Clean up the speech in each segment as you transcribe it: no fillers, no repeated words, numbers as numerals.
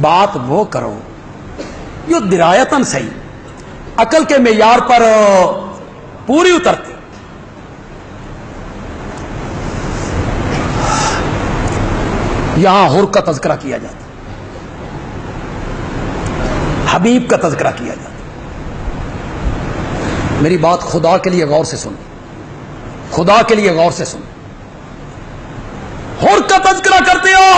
بات وہ کرو جو درایتاً صحیح, عقل کے معیار پر پوری اترتی. یہاں حر کا تذکرہ کیا جاتا, حبیب کا تذکرہ کیا جاتا. میری بات خدا کے لیے غور سے سن, خدا کے لیے غور سے سن. حر کا تذکرہ کرتے ہو,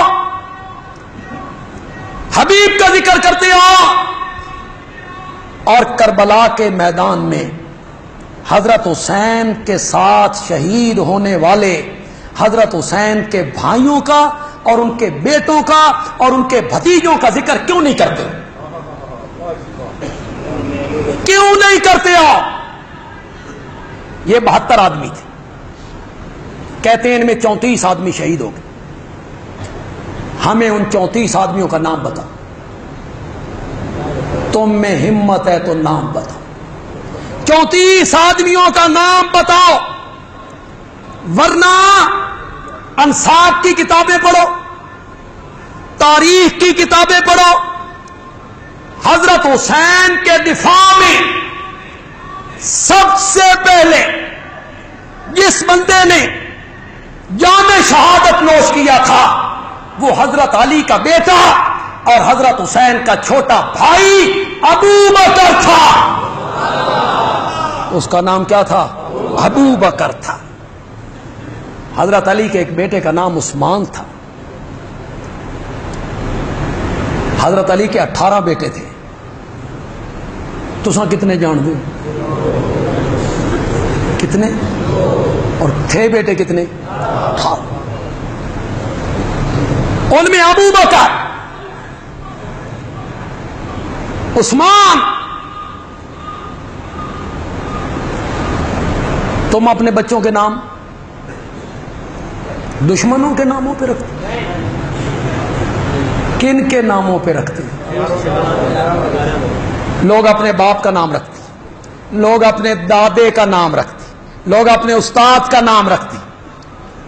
حبیب کا ذکر کرتے ہو, اور کربلا کے میدان میں حضرت حسین کے ساتھ شہید ہونے والے حضرت حسین کے بھائیوں کا اور ان کے بیٹوں کا اور ان کے بھتیجوں کا ذکر کیوں نہیں کرتے؟ کیوں نہیں کرتے ہو؟ یہ 72 آدمی تھے, کہتے ہیں ان میں 34 آدمی شہید ہو گئے. ہمیں ان 34 آدمیوں کا نام بتاؤ. تم میں ہمت ہے تو نام بتاؤ, 34 آدمیوں کا نام بتاؤ, ورنہ انصاف کی کتابیں پڑھو, تاریخ کی کتابیں پڑھو. حضرت حسین کے دفاع میں سب سے پہلے جس بندے نے جام شہادت نوش کیا تھا وہ حضرت علی کا بیٹا اور حضرت حسین کا چھوٹا بھائی ابو بکر تھا. اس کا نام کیا تھا؟ ابو بکر تھا. حضرت علی کے ایک بیٹے کا نام عثمان تھا. حضرت علی کے 18 بیٹے تھے. تساں کتنے جان دو؟ کتنے؟ اور تھے بیٹے کتنے؟ 18. ان میں ابو بکر, عثمان. تم اپنے بچوں کے نام دشمنوں کے ناموں پہ رکھتے, کن کے ناموں پہ رکھتے؟ لوگ اپنے باپ کا نام رکھتے, لوگ اپنے دادے کا نام رکھتے, لوگ اپنے استاد کا نام رکھتے,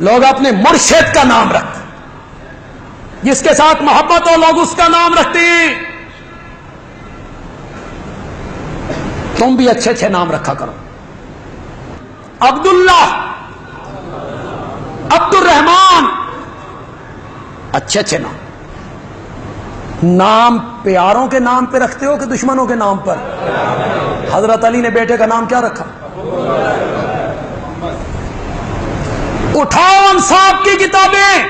لوگ اپنے مرشد کا نام رکھتے, جس کے ساتھ محبت ہو لوگ اس کا نام رکھتے ہیں. تم بھی اچھے اچھے نام رکھا کرو. عبداللہ, عبد الرحمان, اچھے اچھے نام. نام پیاروں کے نام پہ رکھتے ہو کہ دشمنوں کے نام پر؟ حضرت علی نے بیٹے کا نام کیا رکھا؟ اٹھاؤ انصاف کی کتابیں.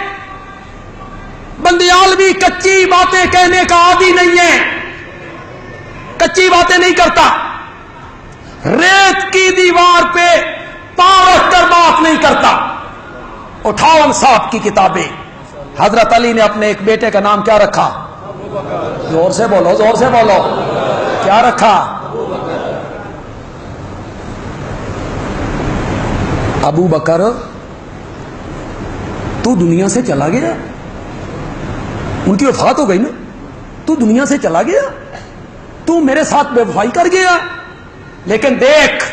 بندیال بھی کچی باتیں کہنے کا عادی نہیں ہے, کچی باتیں نہیں کرتا. ریت کی دیوار پہ پاؤں رکھ کر بات نہیں کرتا. اٹھاؤ انصاف کی کتابیں. حضرت علی نے اپنے ایک بیٹے کا نام کیا رکھا؟ زور سے بولو, زور سے بولو, کیا رکھا؟ ابو بکر. تو دنیا سے چلا گیا, ان کی وفات ہو گئی نا, تو دنیا سے چلا گیا, تو میرے ساتھ بے وفائی کر گیا. لیکن دیکھ,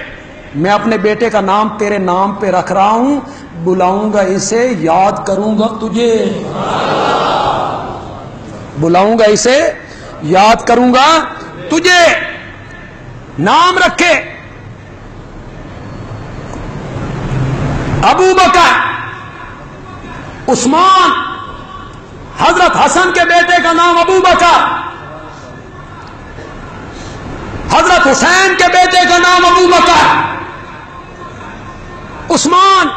میں اپنے بیٹے کا نام تیرے نام پہ رکھ رہا ہوں, بلاؤں گا اسے, یاد کروں گا تجھے. بلاؤں گا اسے, یاد کروں گا تجھے. نام رکھے ابو بکر, عثمان. حضرت حسن کے بیٹے کا نام ابو بکر, حضرت حسین کے بیٹے کا نام ابو بکر, عثمان.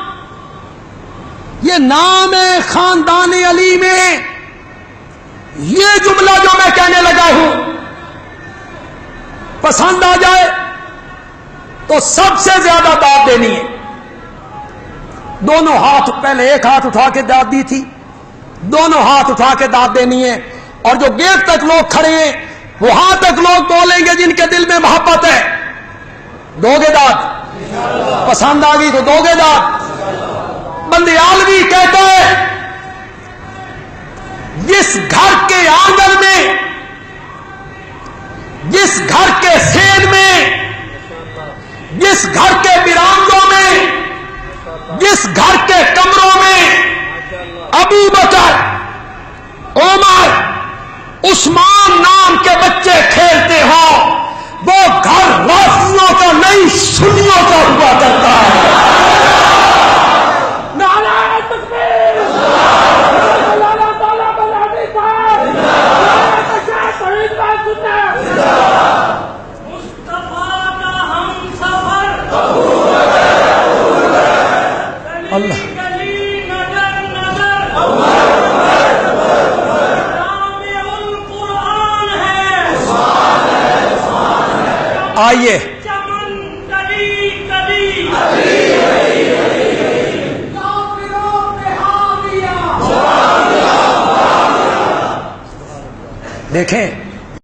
یہ نام ہے خاندان علی میں. یہ جملہ جو میں کہنے لگا ہوں پسند آ جائے تو سب سے زیادہ داد دینی ہے. دونوں ہاتھ, پہلے ایک ہاتھ اٹھا کے داد دی تھی, دونوں ہاتھ اٹھا کے داد دینی ہے. اور جو گیٹ تک لوگ کھڑے ہیں وہاں تک لوگ بولیں گے جن کے دل میں محبت ہے. دو گے داد؟ پسند آ گئی تو دو گے داد. بندیالوی کہتا ہے جس گھر کے آنگن میں, جس گھر کے سین میں, جس گھر کے برآمدوں میں, جس گھر کے کمروں میں ابو بکر, عمر, عثمان نام کے بچے کھیلتے ہوں، وہ گھر رافضیوں کا نہیں سنیوں کا ہوا کرتا ہے۔ نعرہ تکبیر، اللہ تعالیٰ بلادی صاحب، مصطفیٰ کا ہم سفر، اللہ گلی نگر نگر، جامع القرآن ہے، آئیے چمن کلی کلی، کافروں پہ حاویہ۔ دیکھیں